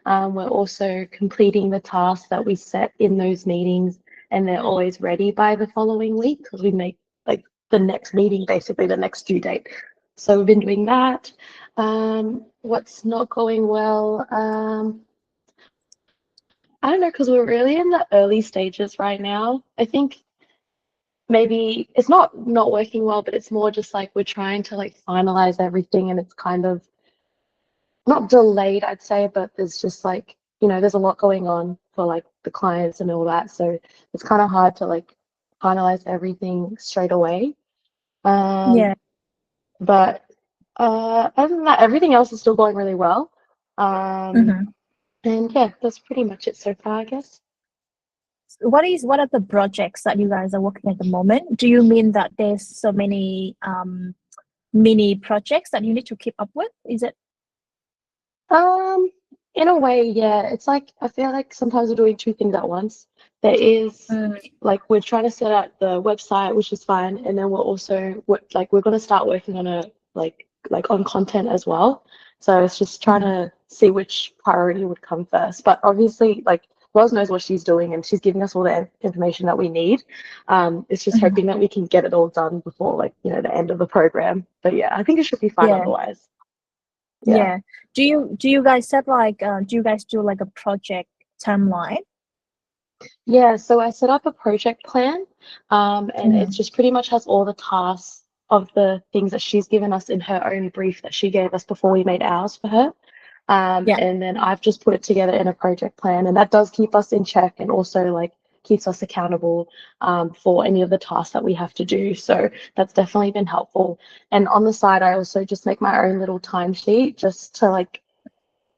We're also completing the tasks that we set in those meetings, and they're always ready by the following week because we make like the next meeting basically the next due date. So we've been doing that. What's not going well? I don't know, because we're really in the early stages right now. I think maybe it's not working well, but it's more just like we're trying to like finalize everything, and it's kind of not delayed, I'd say, but there's just like, there's a lot going on for like the clients and all that. So it's kind of hard to like finalize everything straight away. Yeah. But other than that, everything else is still going really well. Mm-hmm. And yeah, that's pretty much it so far, I guess. What are the projects that you guys are working at the moment? Do you mean that there's so many mini projects that you need to keep up with? Is it? Um, in a way, yeah. It's like I feel like sometimes we're doing two things at once. There is Mm, like we're trying to set out the website, which is fine, and then we're going to start working on a like on content as well. So it's just trying mhm. to see which priority would come first. But obviously, like Roz knows what she's doing, and she's giving us all the information that we need. It's just Mhm. hoping that we can get it all done before like the end of the program. But yeah, I think it should be fine Yeah, otherwise. Yeah. yeah. Do you guys set like do you guys do like a project timeline? Yeah, so I set up a project plan, and it Mm, just pretty much has all the tasks of the things that she's given us in her own brief that she gave us before we made ours for her. yeah. And then I've just put it together in a project plan, and that does keep us in check and also like keeps us accountable for any of the tasks that we have to do. So that's definitely been helpful. And on the side, I also just make my own little timesheet just to like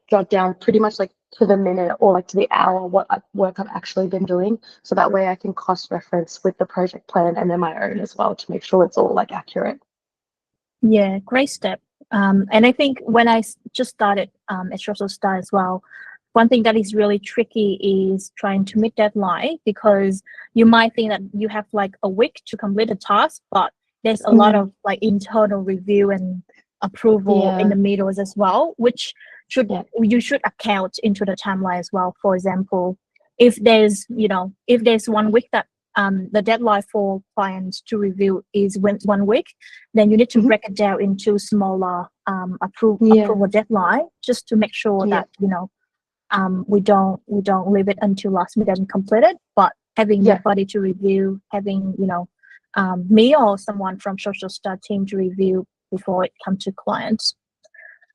jot down pretty much like to the minute or like to the hour what work I've actually been doing. So that way I can cross reference with the project plan and then my own as well to make sure it's all like accurate. Yeah, great step. And I think when just started at Social Star as well, one thing that is really tricky is trying to meet deadline because you might think that you have like a week to complete a task, but there's a lot of Mm, like internal review and approval in yeah, the middle as well, which yeah, you should account into the timeline as well. For example, if there's 1 week that the deadline for clients to review is 1 week, then you need to mhm, break it down into smaller yeah, approval deadline just to make sure yeah, that we don't leave it until last minute and complete it, but having your yeah, body to review, having me or someone from social start team to review before it comes to clients.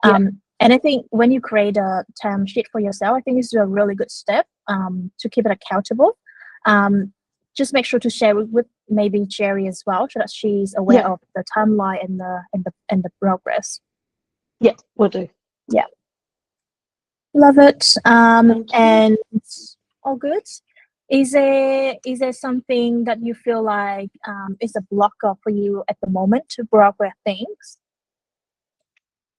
yeah, And I think when you create a time sheet for yourself, I think this is a really good step to keep it accountable. Um, just make sure to share with maybe Jerry as well, so that she's aware yeah, of the timeline and the progress. yeah, will do. Yeah, love it. Thank you. And all good. Is there something that you feel like is a blocker for you at the moment to progress things?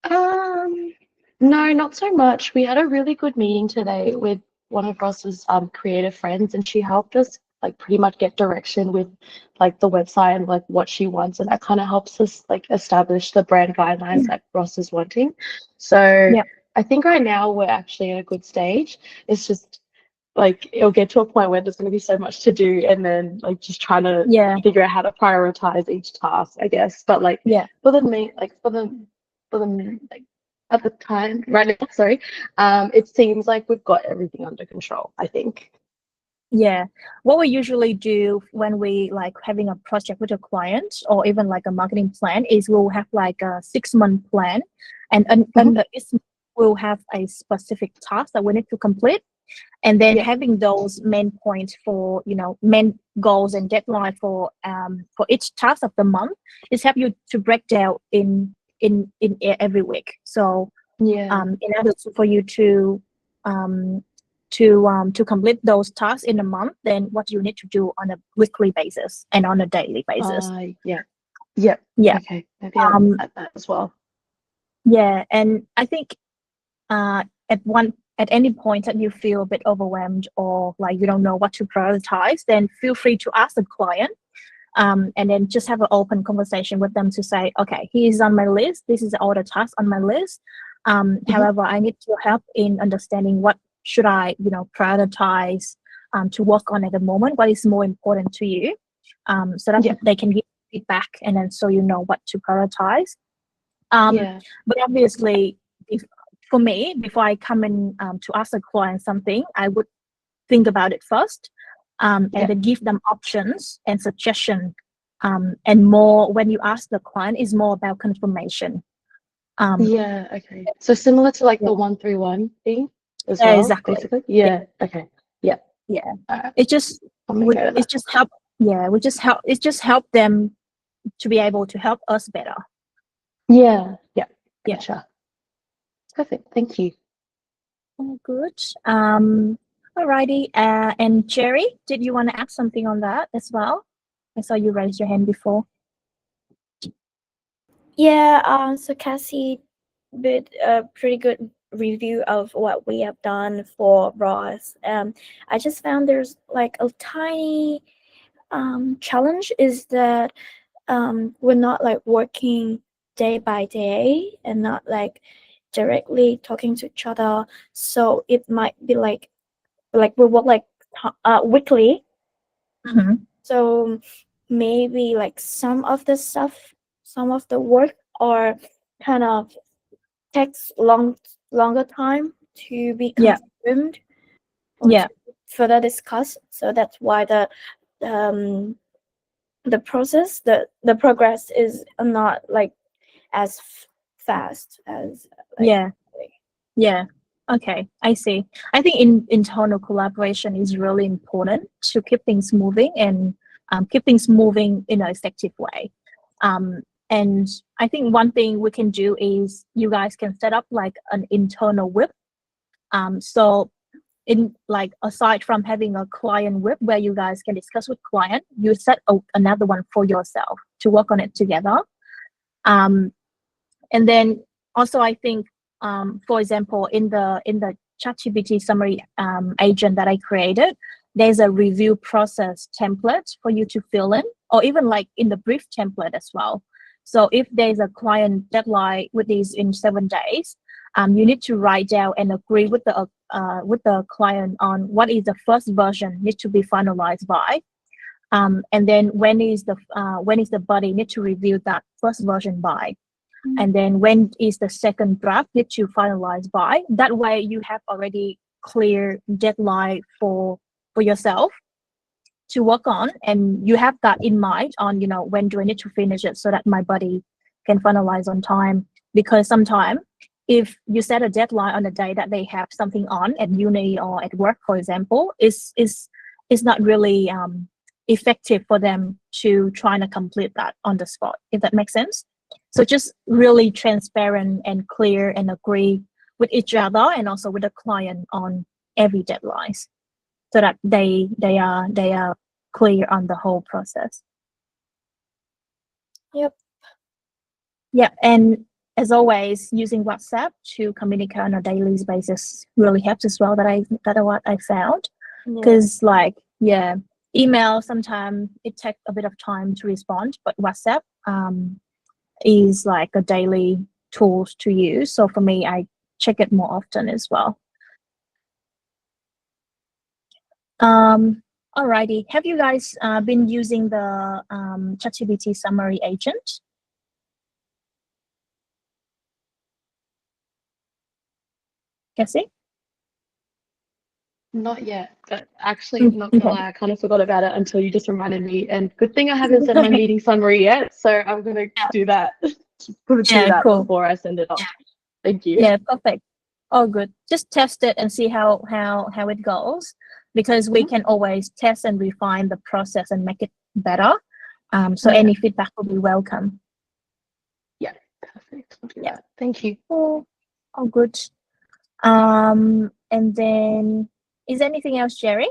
Um, no, not so much. We had a really good meeting today with one of Ross's creative friends, and she helped us like pretty much get direction with like the website and like what she wants, and that kind of helps us like establish the brand guidelines that Ross is wanting. So Yeah, I think right now we're actually at a good stage. It's just like it'll get to a point where there's going to be so much to do, and then like just trying to yeah, figure out how to prioritize each task, I guess. But like yeah. for the main, like for the like at the time right now, sorry, it seems like we've got everything under control, I think. Yeah. What we usually do when we like having a project with a client or even like a marketing plan is we'll have like a 6-month plan, and Mhm. under each month we'll have a specific task that we need to complete. And then Yeah, having those main points for, main goals and deadline for each task of the month is help you to break down in every week. So yeah, in order for you to complete those tasks in a month, then what you need to do on a weekly basis and on a daily basis. yeah, yeah. Yeah. Okay, maybe I'll Um, add that as well. yeah. And I think uh, at any point that you feel a bit overwhelmed or like you don't know what to prioritize, then feel free to ask the client. And then just have an open conversation with them to say, okay, here's on my list. This is all the tasks on my list. Mhm. However, I need your help in understanding what should I, prioritize to work on at the moment? What is more important to you? So that they can give feedback, and then so you know what to prioritize. But obviously, for me, before I come in to ask a client something, I would think about it first, and then give them options and suggestion. And more when you ask the client is more about confirmation. Okay. So similar to like the 131 thing as well, exactly. basically. Okay. It just help. It just help them to be able to help us better. Gotcha. Perfect. Thank you. Oh, good. Alrighty. And Jerry, did you want to add something on that as well? I saw you raise your hand before. Yeah. So Cassie did a pretty good review of what we have done for Ross. I just found there's like a tiny challenge is that we're not like working day by day and not like directly talking to each other, so it might be like we work like weekly. So maybe like some of the work are kind of takes longer time to be consumed or to further discuss. So that's why the process, the progress is not like as fast as Okay, I see. I think internal collaboration is really important to keep things moving and keep things moving in an effective way. And I think one thing we can do is you guys can set up like an internal WIP. So in like aside from having a client WIP where you guys can discuss with client, you set another one for yourself to work on it together. And then also I think for example in the ChatGPT summary agent that I created, there's a review process template for you to fill in, or even like in the brief template as well. So if there's a client deadline with these in 7 days, you need to write down and agree with the client on what is the first version need to be finalized by, and then when is the body need to review that first version by, and then when is the second draft need to finalize by. That way you have already clear deadline for yourself to work on, and you have that in mind on when do I need to finish it so that my body can finalize on time. Because sometimes if you set a deadline on the day that they have something on at uni or at work, for example, is not really effective for them to try to complete that on the spot, if that makes sense. So just really transparent and clear and agree with each other and also with the client on every deadline, so that they are clear on the whole process. Yep. And as always, using WhatsApp to communicate on a daily basis really helps as well. That what I found, because email sometimes it takes a bit of time to respond, but WhatsApp is like a daily tool to use. So for me, I check it more often as well. Alrighty, have you guys been using the ChatGPT summary agent? Cassie? Not yet, but actually, not gonna lie, I kind of forgot about it until you just reminded me. And good thing I haven't sent my meeting summary yet, so I'm gonna do that. Cool. Before I send it off. Thank you. Yeah, perfect. Oh, good. Just test it and see how it goes, because we can always test and refine the process and make it better. So any feedback will be welcome. Yeah, perfect. I'll do that. Thank you. Oh, good. And then, is there anything else, Jerry?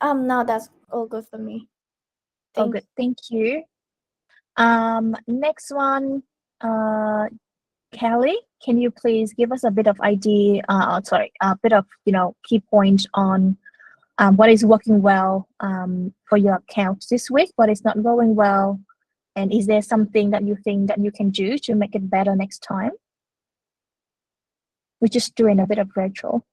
No, that's all good for me. Good. Thank you. Next one, Kelly, can you please give us a bit of idea? A bit of key points on what is working well for your account this week, what is not going well, and is there something that you think that you can do to make it better next time? We're just doing a bit of virtual.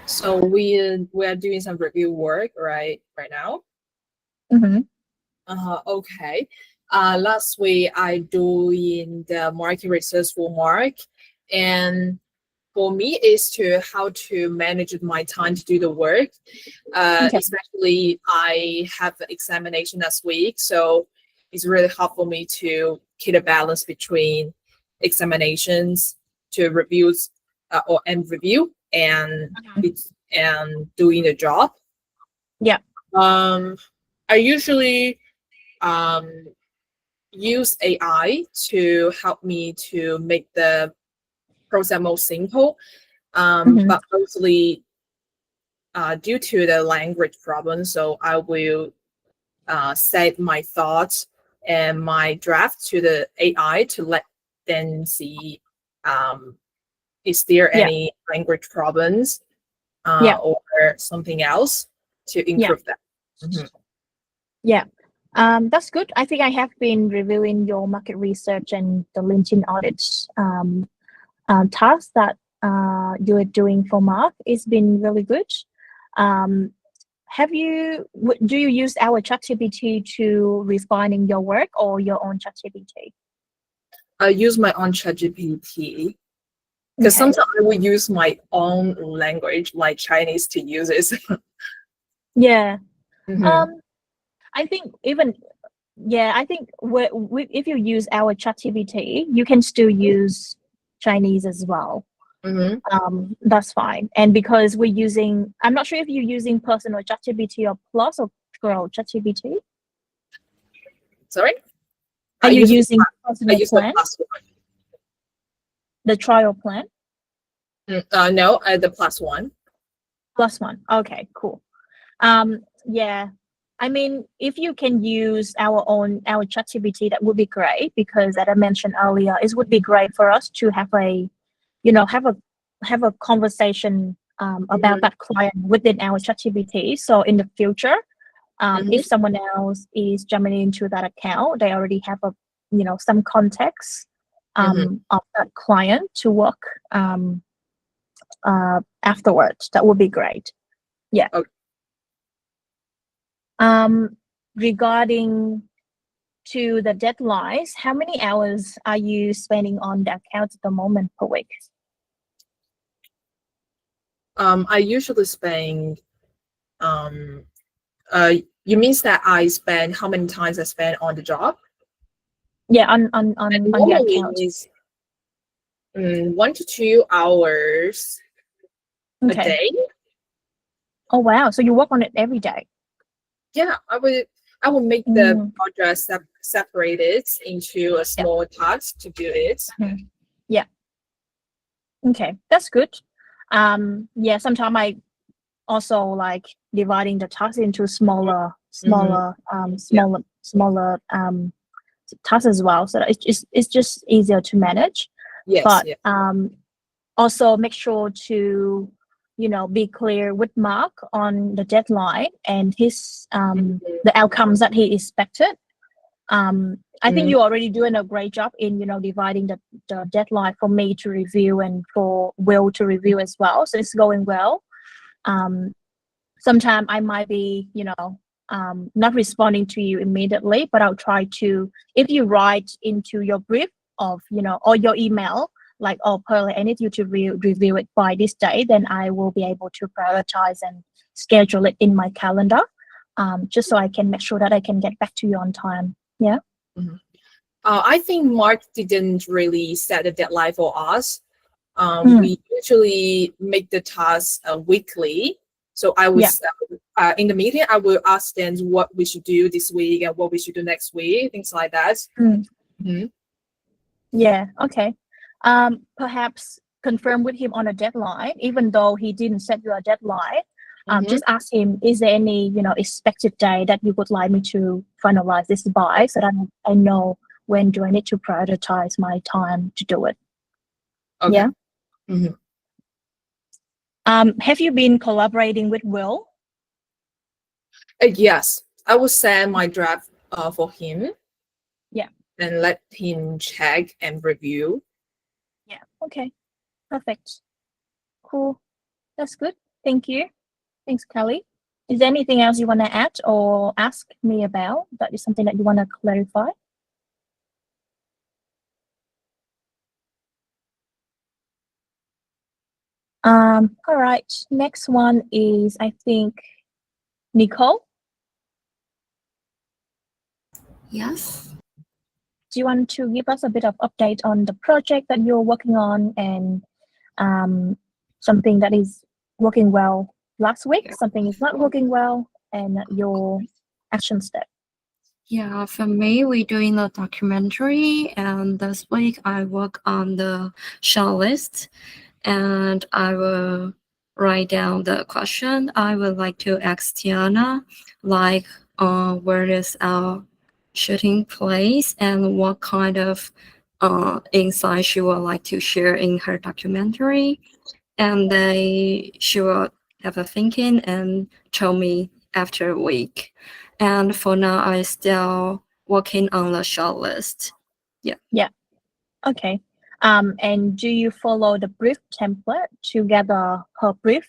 So we're doing some review work right now. Mm-hmm. Okay. Last week I doing the market research for Mark, and for me is to how to manage my time to do the work. Okay. Especially I have the examination next week, so it's really hard for me to keep a balance between examinations to reviews or and review and doing the job. Yeah. I usually use AI to help me to make the process more simple, but mostly due to the language problem. So I will set my thoughts and my draft to the AI to let them see is there any language problems or something else to improve that. Mm-hmm. Yeah. That's good. I think I have been reviewing your market research and the LinkedIn audits task that you are doing for Mark. It's been really good. Do you use our ChatGPT to refining your work or your own ChatGPT? I use my own ChatGPT because sometimes I will use my own language, like Chinese, to use it. Yeah. Mm-hmm. I think if you use our ChatGPT, you can still use Chinese as well. Mm-hmm. That's fine. And because we're using, I'm not sure if you're using personal ChatGPT or Plus or Pro ChatGPT. Sorry? Are you using personal plan? The trial plan? No, the +1. +1. Okay, cool. Yeah. I mean, if you can use our ChatGPT, that would be great, because as I mentioned earlier, it would be great for us to have a conversation about that client within our ChatGPT. So in the future, if someone else is jumping into that account, they already have some context of that client to work afterwards. That would be great. Yeah. Okay. Regarding to the deadlines, how many hours are you spending on the account at the moment per week? I usually spend you means that I spend how many times I spend on the job? Yeah, on your account. Is 1 to 2 hours a day. Oh wow, so you work on it every day? Yeah, I will make the project separated into a small task to do it. Yeah. Okay, that's good. Yeah, sometimes I also like dividing the tasks into smaller tasks as well, so that it's just easier to manage. Yes. But also make sure to be clear with Mark on the deadline and his the outcomes that he expected. I think you're already doing a great job in dividing the deadline for me to review and for Will to review as well, so it's going well. Sometimes I might be not responding to you immediately, but I'll try to, if you write into your brief of or your email like, oh Pearlie, I need you to review it by this day, then I will be able to prioritize and schedule it in my calendar, just so I can make sure that I can get back to you on time. Yeah. I think Mark didn't really set a deadline for us. We usually make the task weekly. So I was in the meeting, I will ask them what we should do this week and what we should do next week, things like that. Yeah. Okay. Perhaps confirm with him on a deadline, even though he didn't set you a deadline. Just ask him, is there any expected day that you would like me to finalize this by, so that I know when do I need to prioritize my time to do it. Okay. Yeah. Have you been collaborating with Will? Yes, I will send my draft for him. Yeah. And let him check and review. Yeah. Okay. Perfect. Cool. That's good. Thank you. Thanks, Kelly. Is there anything else you want to add or ask me about? That is something that you want to clarify? All right. Next one is, I think, Nicole. Yes. Do you want to give us a bit of update on the project that you're working on and something that is working well last week, something is not working well, and your action step? Yeah, for me, we're doing a documentary, and this week I work on the shortlist, and I will write down the question I would like to ask Tiana, like where is our shooting place and what kind of insight she would like to share in her documentary. And she will have a thinking and tell me after a week. And for now, I still working on the short list. Yeah. Yeah. Okay. And do you follow the brief template to gather her brief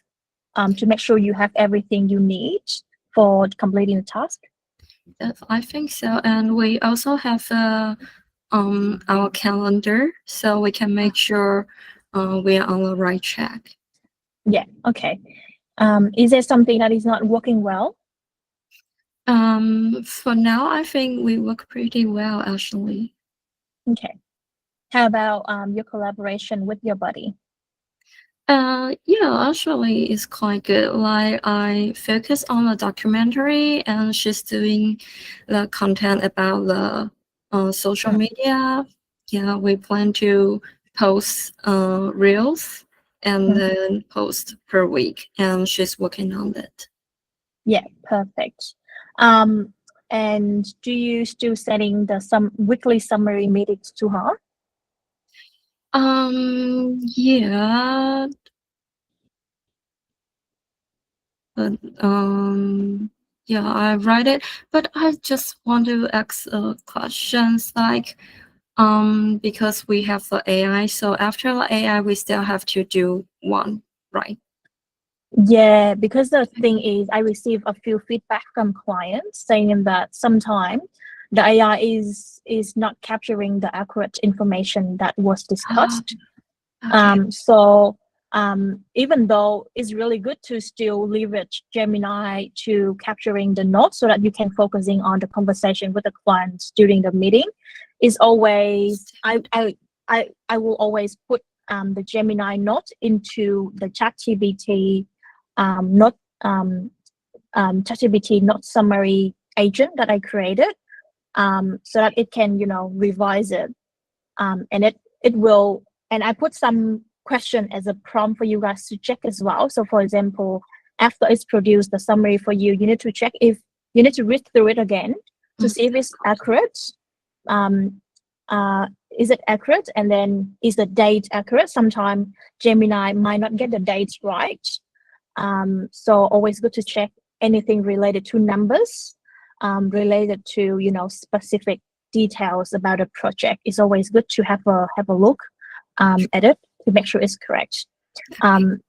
to make sure you have everything you need for completing the task? Yes, I think so. And we also have our calendar, so we can make sure we are on the right track. Yeah. Okay. Is there something that is not working well? For now, I think we work pretty well, actually. Okay. How about your collaboration with your buddy? Yeah, actually, it's quite good. Like, I focus on the documentary, and she's doing the content about the social media. Yeah, we plan to post reels and then post per week, and she's working on that. Yeah, perfect. And do you still sending the weekly summary meetings to her? Yeah, but yeah, I write it, but I just want to ask questions like because we have the AI, so after the AI we still have to do one, right? Yeah, because the thing is, I receive a few feedback from clients saying that sometimes the AI is not capturing the accurate information that was discussed. Okay. So even though it's really good to still leverage Gemini to capturing the notes so that you can focusing on the conversation with the clients during the meeting, is always I will always put the Gemini note into the ChatGPT note ChatGPT note summary agent that I created so that it can revise it and it will, and I put some question as a prompt for you guys to check as well. So for example, after it's produced the summary for you, you need to check if you need to read through it again to see if it's accurate. Is it accurate, and then is the date accurate? Sometimes Gemini might not get the dates right, so always good to check anything related to numbers, related to specific details about a project. It's always good to have a look at it to make sure it's correct.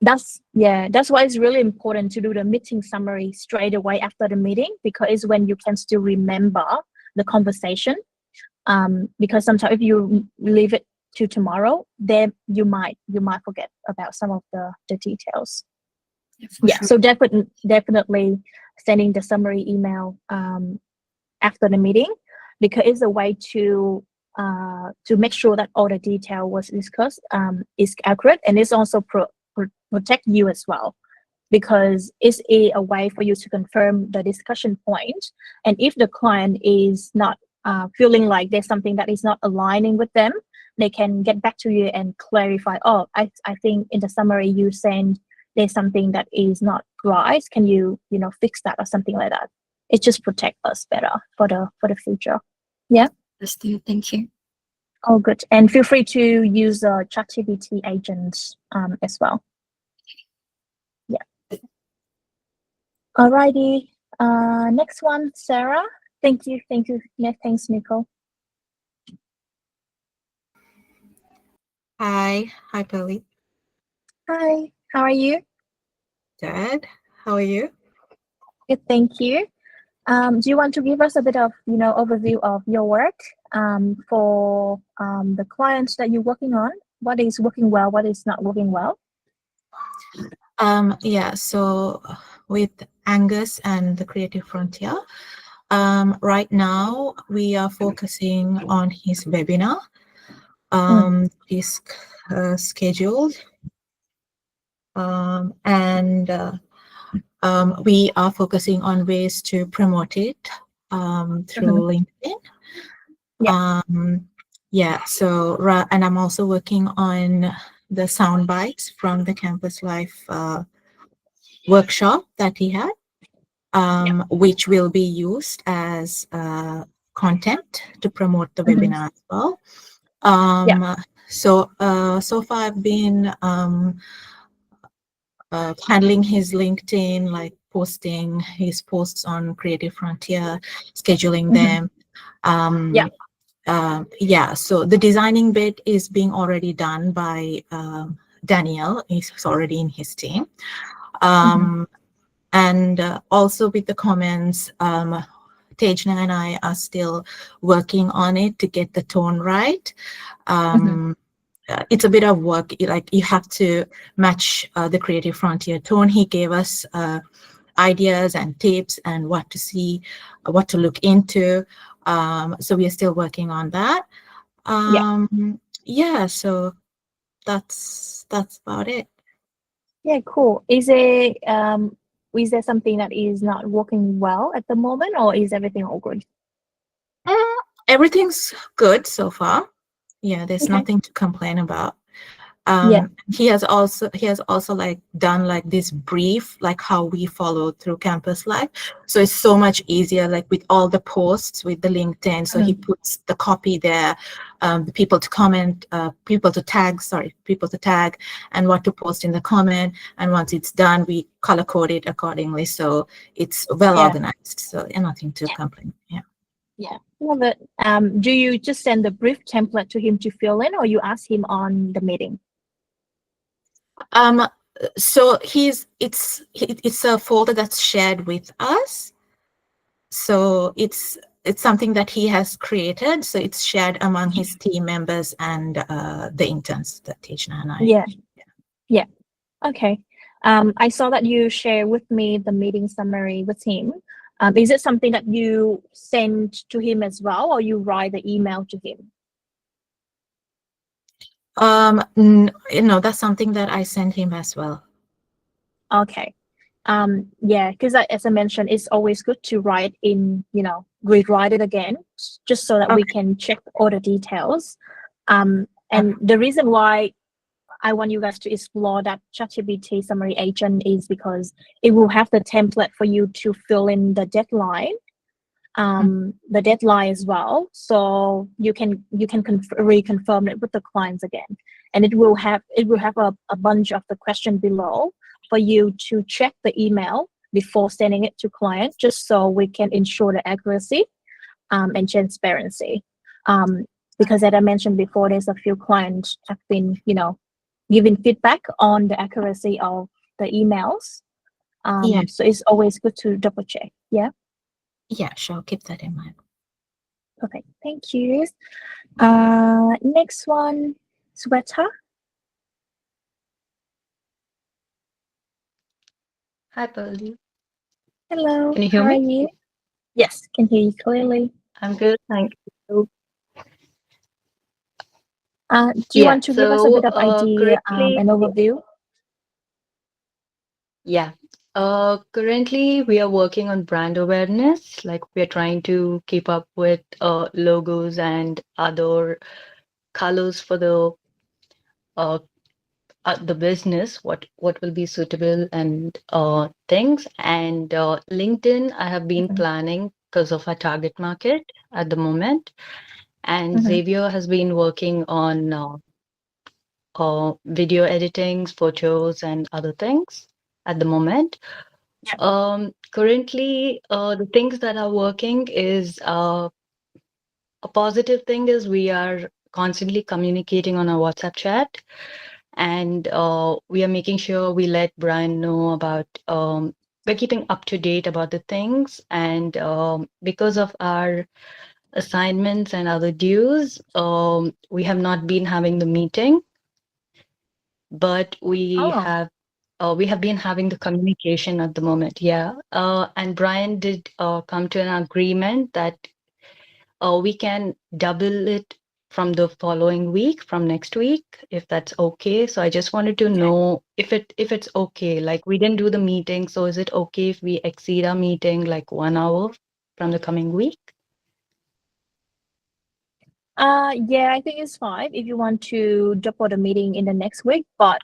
That's why it's really important to do the meeting summary straight away after the meeting, because it's when you can still remember the conversation. Because sometimes if you leave it to tomorrow, then you might forget about some of the details. Yeah, Sure. so definitely sending the summary email after the meeting, because it's a way to make sure that all the detail was discussed is accurate, and it's also protect you as well, because it's a way for you to confirm the discussion point. And if the client is not feeling like there's something that is not aligning with them, they can get back to you and clarify, oh, I think in the summary you send there's something that is not right, can you fix that or something like that. It just protect us better for the future. Yeah. Let's do. Thank you. Oh, good. And feel free to use ChatGPT agents as well. Yeah. Alrighty. Next one, Sarah. Thank you. Yeah, thanks, Nicole. Hi, Polly. Hi, how are you? Good. How are you? Good, thank you. Do you want to give us a bit of, overview of your work for the clients that you're working on? What is working well? What is not working well? Yeah, so with Angus and the Creative Frontier, right now we are focusing on his webinar. He's scheduled, and we are focusing on ways to promote it through LinkedIn. Yeah, so and I'm also working on the sound bites from the CampusLife workshop that he had, which will be used as content to promote the webinar as well. So far I've been handling his LinkedIn, like posting his posts on Creative Frontier, scheduling them. So the designing bit is being already done by Daniel. He's already in his team. And also with the comments, Tejna and I are still working on it to get the tone right. It's a bit of work. Like you have to match the Creative Frontier tone. He gave us ideas and tips and what to see, what to look into. So we are still working on that. Yeah, so that's about it. Yeah, cool. Is there something that is not working well at the moment, or is everything all good? Everything's good so far. Yeah, there's nothing to complain about. He has also like done like this brief, like how we follow through CampusLife. So it's so much easier, like with all the posts with the LinkedIn. So he puts the copy there, the people to comment, people to tag, and what to post in the comment. And once it's done, we color code it accordingly. So it's well organized. So nothing to complain. Yeah, love it. Do you just send the brief template to him to fill in, or you ask him on the meeting? So it's a folder that's shared with us. So it's something that he has created. So it's shared among his team members and the interns that Tejna and I. Yeah. Okay. I saw that you share with me the meeting summary with him. Is it something that you send to him as well, or you write the email to him? No, that's something that I send him as well. Okay. Yeah, because as I mentioned, it's always good to write in, rewrite it again, just so that we can check all the details. And the reason why I want you guys to explore that ChatGPT summary agent is because it will have the template for you to fill in the deadline, as well. So you can reconfirm it with the clients again, and it will have a bunch of the question below for you to check the email before sending it to client, just so we can ensure the accuracy and transparency. Because as I mentioned before, there's a few clients have been, giving feedback on the accuracy of the emails. So it's always good to double check. Yeah, sure, keep that in mind. perfect, thank you. Next one, Sweta. Hi, Pearly. Hello, Can you hear how me? are you? Yes, can hear you clearly. I'm good, thank you. Do you want to give us a bit of idea, currently, an overview? Yeah. Currently, we are working on brand awareness. Like we're trying to keep up with logos and other colors for the business. What will be suitable and things. And LinkedIn, I have been planning because of our target market at the moment. And Xavier has been working on video editing, photos, and other things at the moment. Currently, the things that are working is a positive thing is we are constantly communicating on our WhatsApp chat, and we are making sure we let Brian know about. We're keeping up to date about the things, and because of our assignments and other dues, we have not been having the meeting, but we have been having the communication at the moment. Yeah. And Brian did come to an agreement that we can double it from the following week, from next week, if that's okay. So I just wanted to know if it's okay. Like, we didn't do the meeting, so is it okay if we exceed our meeting like 1 hour from the coming week? Yeah, I think it's fine if you want to double the meeting in the next week, but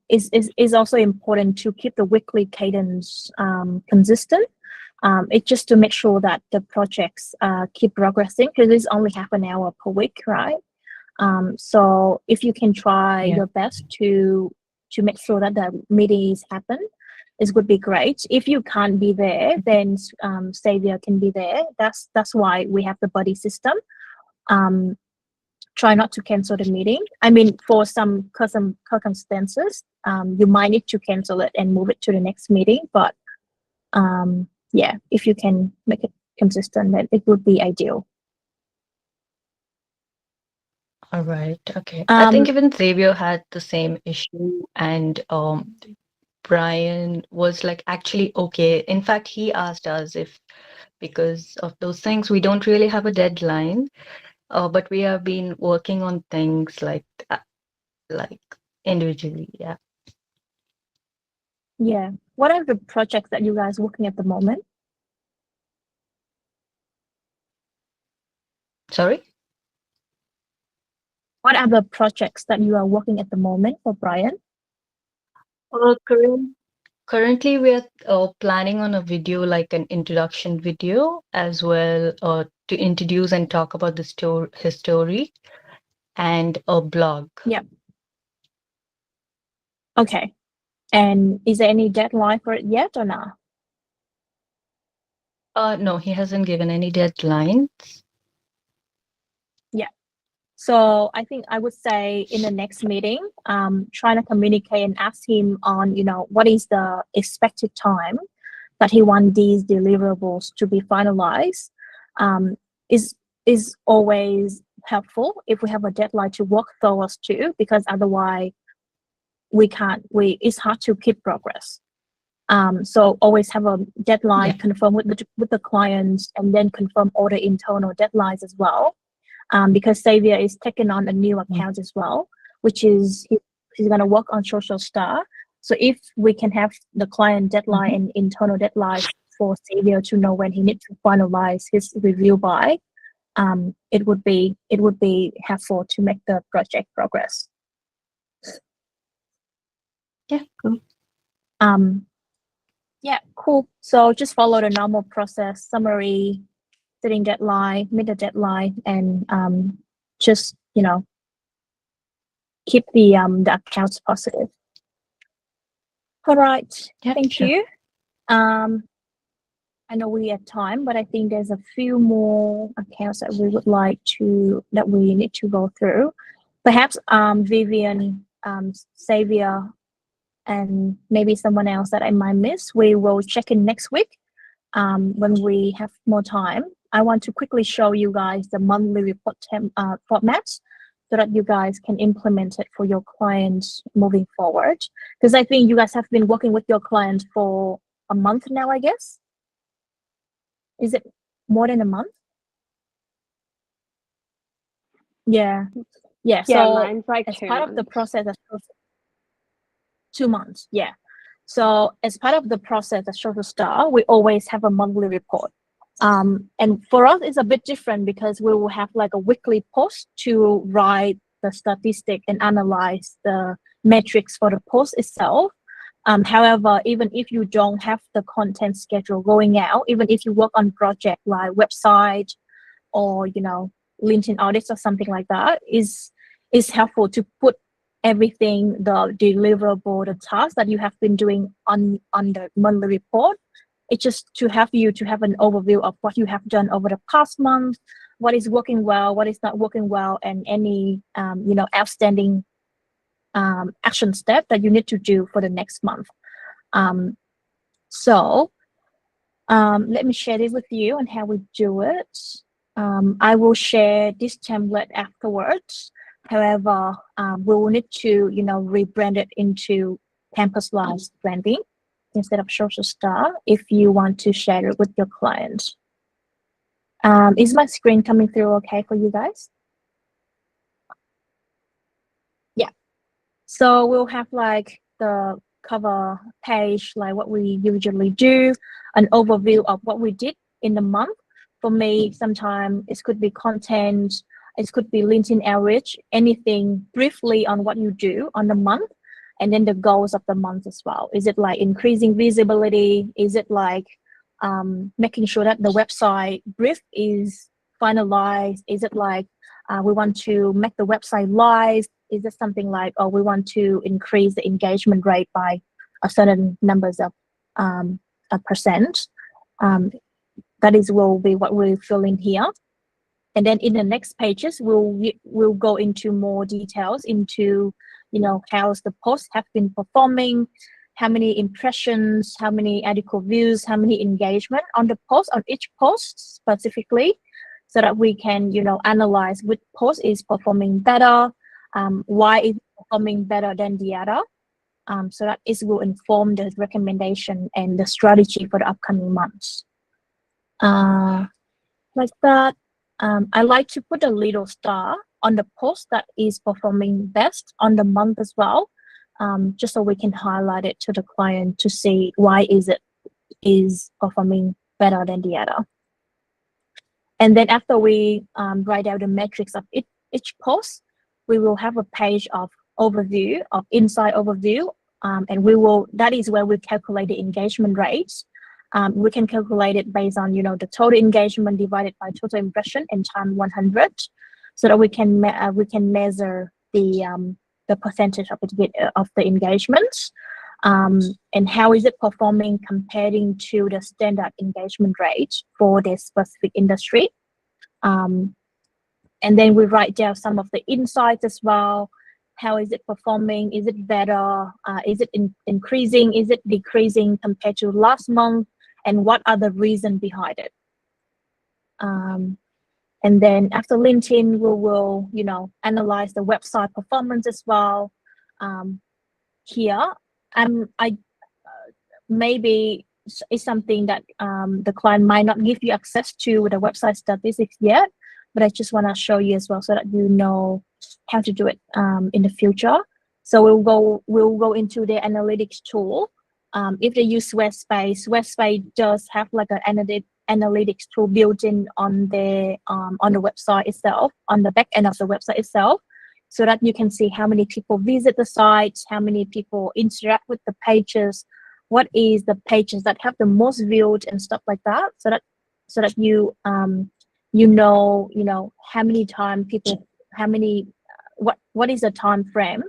it's also important to keep the weekly cadence consistent. It's just to make sure that the projects keep progressing, because it's only half an hour per week, right? So if you can try your best to make sure that the meetings happen, it would be great. If you can't be there, then Xavier can be there. That's why we have the buddy system. Try not to cancel the meeting. I mean, for some circumstances, you might need to cancel it and move it to the next meeting. But yeah, if you can make it consistent, then it would be ideal. All right. Okay. I think even Xavier had the same issue, and Brian was like actually okay. In fact, he asked us if, because of those things, we don't really have a deadline, but we have been working on things like individually. Yeah. Yeah. What are the projects that you guys working at the moment? Sorry? What are the projects that you are working at the moment for Brian? Currently, we're planning on a video, like an introduction video, as well to introduce and talk about the his story, and a blog. Yeah. Okay. And is there any deadline for it yet or not? No, he hasn't given any deadlines. Yeah. So I think I would say in the next meeting, trying to communicate and ask him on, what is the expected time that he wants these deliverables to be finalized, is always helpful if we have a deadline to work towards too, because otherwise it's hard to keep progress. So always have a deadline, confirm with the clients, and then confirm all the internal deadlines as well. Because Xavier is taking on a new account as well, which is he's going to work on Social Star. So if we can have the client deadline and internal deadlines for Xavier to know when he needs to finalize his review by, it would be helpful to make the project progress. Yeah, cool. Yeah, cool. So just follow the normal process: summary, setting deadline, meet the deadline, and just keep the accounts positive. All right, thank you. I know we have time, but I think there's a few more accounts that we would like that we need to go through. Perhaps Vivian, Xavier, and maybe someone else that I might miss. We will check in next week when we have more time. I want to quickly show you guys the monthly report format so that you guys can implement it for your clients moving forward. Because I think you guys have been working with your clients for a month now, I guess. Is it more than a month? Yeah. Yeah, so mine's like as 2 part months. of the process, 2 months, yeah. So as part of the process at Social Star, we always have a monthly report. And for us, it's a bit different because we will have like a weekly post to write the statistic and analyze the metrics for the post itself. However, even if you don't have the content schedule going out, even if you work on project like website or LinkedIn audits or something like that, is helpful to put everything, the deliverable, the tasks that you have been doing on the monthly report. It's just to have you to have an overview of what you have done over the past month, what is working well, what is not working well, and any outstanding action step that you need to do for the next month. So let me share this with you and how we do it. I will share this template afterwards. However, we will need to, rebrand it into CampusLife's branding instead of Social Star if you want to share it with your clients. Is my screen coming through okay for you guys? Yeah. So we'll have like the cover page, like what we usually do, an overview of what we did in the month. For me, sometimes it could be content, it could be LinkedIn outreach, anything briefly on what you do on the month, and then the goals of the month as well. Is it like increasing visibility? Is it like making sure that the website brief is finalized? Is it like we want to make the website live? Is it something like, oh, we want to increase the engagement rate by a certain numbers of a percent? That will be what we're filling here. And then in the next pages, we'll go into more details into, how's the post have been performing, how many impressions, how many article views, how many engagement on the post, on each post specifically, so that we can, analyze which post is performing better, why it's performing better than the other, so that it will inform the recommendation and the strategy for the upcoming months. Like that. I like to put a little star on the post that is performing best on the month as well, just so we can highlight it to the client to see why is performing better than the other. And then after we write out the metrics of each post, we will have a page of overview, of inside overview, and that is where we calculate the engagement rates. We can calculate it based on, the total engagement divided by total impression and time 100, so that we can measure the percentage of the engagement, and how is it performing comparing to the standard engagement rate for this specific industry. And then we write down some of the insights as well. How is it performing? Is it better? Is it increasing? Is it decreasing compared to last month? And what are the reasons behind it? And then after LinkedIn, we will, analyze the website performance as well. Here, maybe it's something that the client might not give you access to the website statistics yet, but I just want to show you as well so that you know how to do it in the future. So we'll go into the analytics tool. If they use Squarespace does have like an analytics tool built in on the website itself, on the back end of the website itself, so that you can see how many people visit the site, how many people interact with the pages, what is the pages that have the most viewed and stuff like that, so that you know how many time people, what is the time frame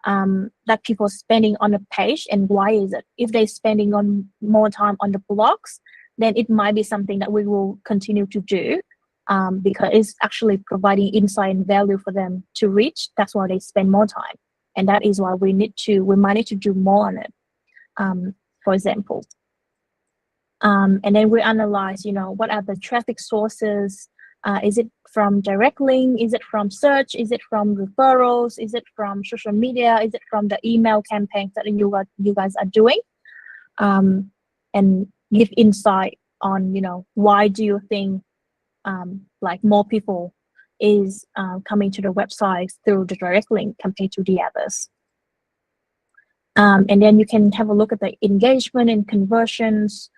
that people are spending on a page, and why is it? If they're spending on more time on the blogs, then it might be something that we will continue to do, because it's actually providing insight and value for them to reach. That's why they spend more time, and that is why we might need to do more on it, for example. And then we analyze, what are the traffic sources? Is it from direct link? Is it from search? Is it from referrals? Is it from social media? Is it from the email campaigns that you guys are doing? And give insight on, why do you think like more people is coming to the website through the direct link compared to the others. And then you can have a look at the engagement and conversions.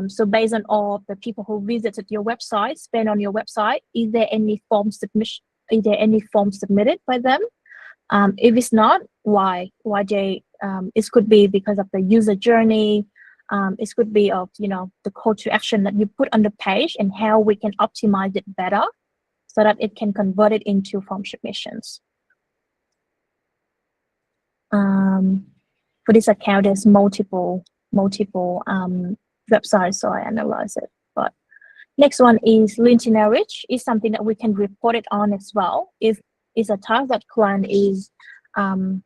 So based on all the people who visited your website, spend on your website, is there any form submission? Is there any form submitted by them? If it's not, why they? It could be because of the user journey. It could be of the call to action that you put on the page and how we can optimize it better, so that it can convert it into form submissions. For this account, there's multiple websites, so I analyze it. But Next one is LinkedIn outreach. Is something that we can report it on as well if it's a task that client is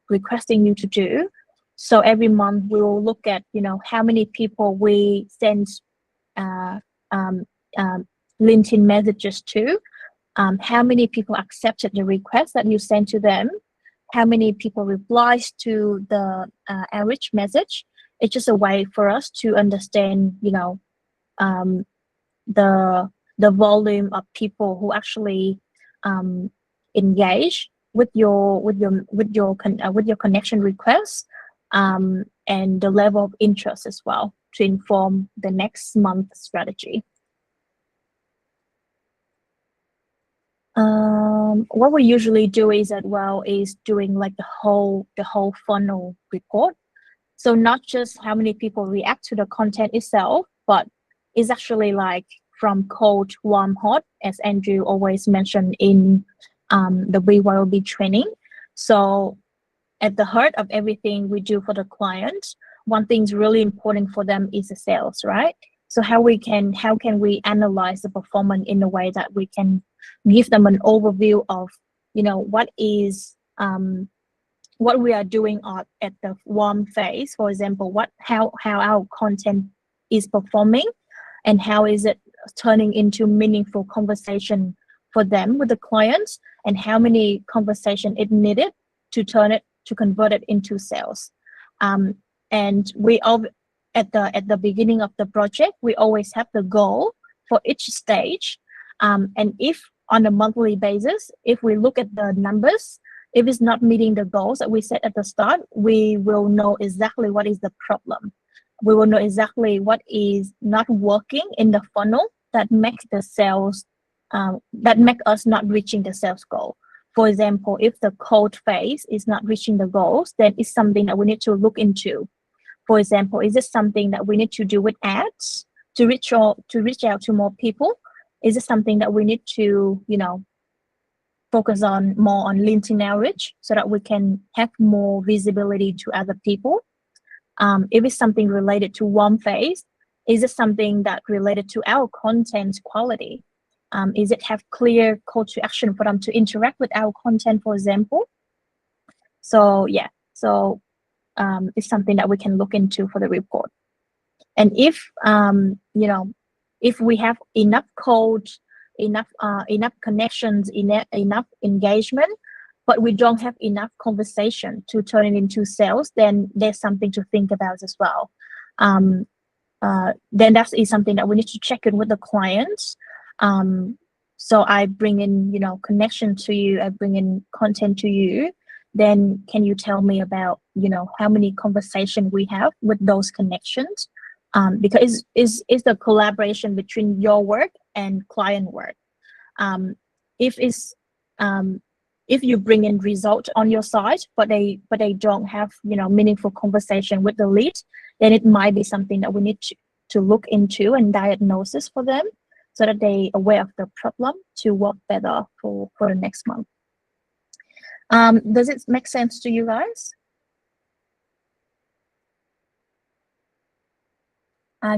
requesting you to do. So every month we will look at, you know, how many people we send LinkedIn messages to, how many people accepted the request that you sent to them, how many people replies to the outreach message. It's just a way for us to understand, you know, the volume of people who actually engage with your connection request, and the level of interest as well to inform the next month strategy. What we usually do is doing like the whole funnel report. So not just how many people react to the content itself, but it's actually like from cold, warm, hot, as Andrew always mentioned in the BYOB training. So at the heart of everything we do for the client, one thing's really important for them is the sales, right? So how can we analyze the performance in a way that we can give them an overview of, you know, what we are doing at the warm phase, for example, how our content is performing and how is it turning into meaningful conversation for them with the clients, and how many conversation it needed to convert it into sales. And we all at the beginning of the project, we always have the goal for each stage. And if on a monthly basis, if we look at the numbers, if it's not meeting the goals that we set at the start, we will know exactly what is the problem. We will know exactly what is not working in the funnel that makes the sales, that make us not reaching the sales goal. For example, if the cold phase is not reaching the goals, then it's something that we need to look into. For example, is it something that we need to do with ads to reach out to more people? Is it something that we need to, you know, focus on more on LinkedIn outreach so that we can have more visibility to other people? If it's something related to warm phase, is it something that related to our content quality? Is it have clear call to action for them to interact with our content, for example? So yeah, so it's something that we can look into for the report. And if you know, if we have enough code, enough connections, enough engagement, but we don't have enough conversation to turn it into sales, then there's something to think about as well. Then that is something that we need to check in with the clients. So I bring in, you know, connection to you, I bring in content to you. Then can you tell me about, you know, how many conversation we have with those connections? Because it's the collaboration between your work and client work. If you bring in result on your side, but they don't have, you know, meaningful conversation with the lead, then it might be something that we need to look into and diagnosis for them so that they aware of the problem to work better for the next month. Does it make sense to you guys?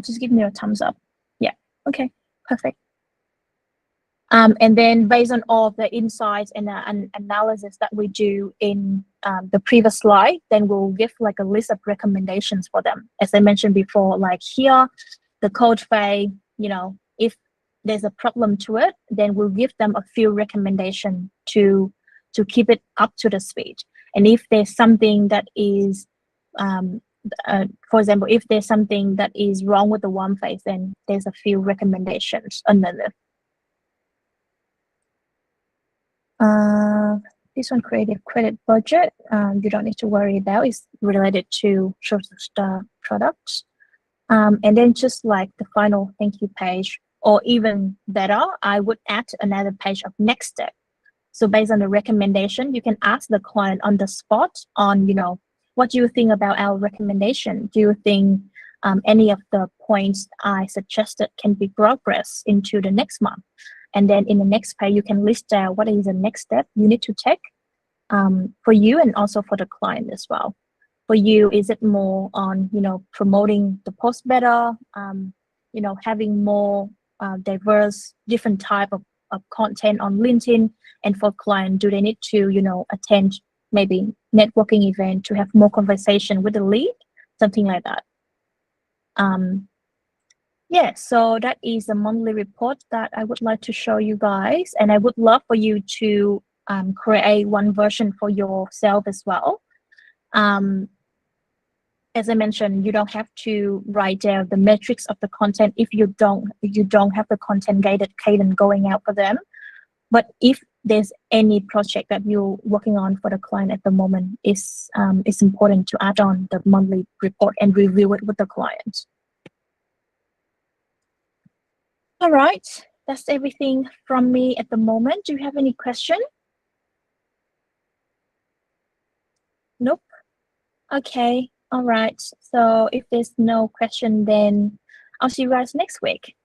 Just give me a thumbs up. Yeah, okay, perfect. And then based on all of the insights and analysis that we do in the previous slide, then we'll give like a list of recommendations for them. As I mentioned before, like here, the code phase, you know, if there's a problem to it, then we'll give them a few recommendations to keep it up to the speed. And if there's something that is, for example, if there's something that is wrong with the one phase, then there's a few recommendations underneath. This one, creative credit budget, you don't need to worry about. It's related to Social Star products. And then just like the final thank you page, or even better, I would add another page of next step. So based on the recommendation, you can ask the client on the spot on, you know, what do you think about our recommendation? Do you think any of the points I suggested can be progressed into the next month? And then in the next page, you can list out what is the next step you need to take for you and also for the client as well. For you, is it more on, you know, promoting the post better, you know, having more diverse, different type of content on LinkedIn, and for client, do they need to, attend maybe networking event to have more conversation with the lead, something like that. Yeah, so that is a monthly report that I would like to show you guys, and I would love for you to create one version for yourself as well. As I mentioned, you don't have to write down the metrics of the content if you don't have the content guided cadence going out for them. But if there's any project that you're working on for the client at the moment, it's important to add on the monthly report and review it with the client. All right, that's everything from me at the moment. Do you have any question? Nope. Okay. All right. So if there's no question, then I'll see you guys next week.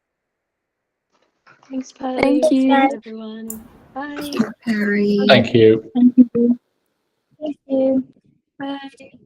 Thanks, Patty. Thank you. Thanks, everyone. Bye. Perry. Thank you. Thank you. Thank you. Bye.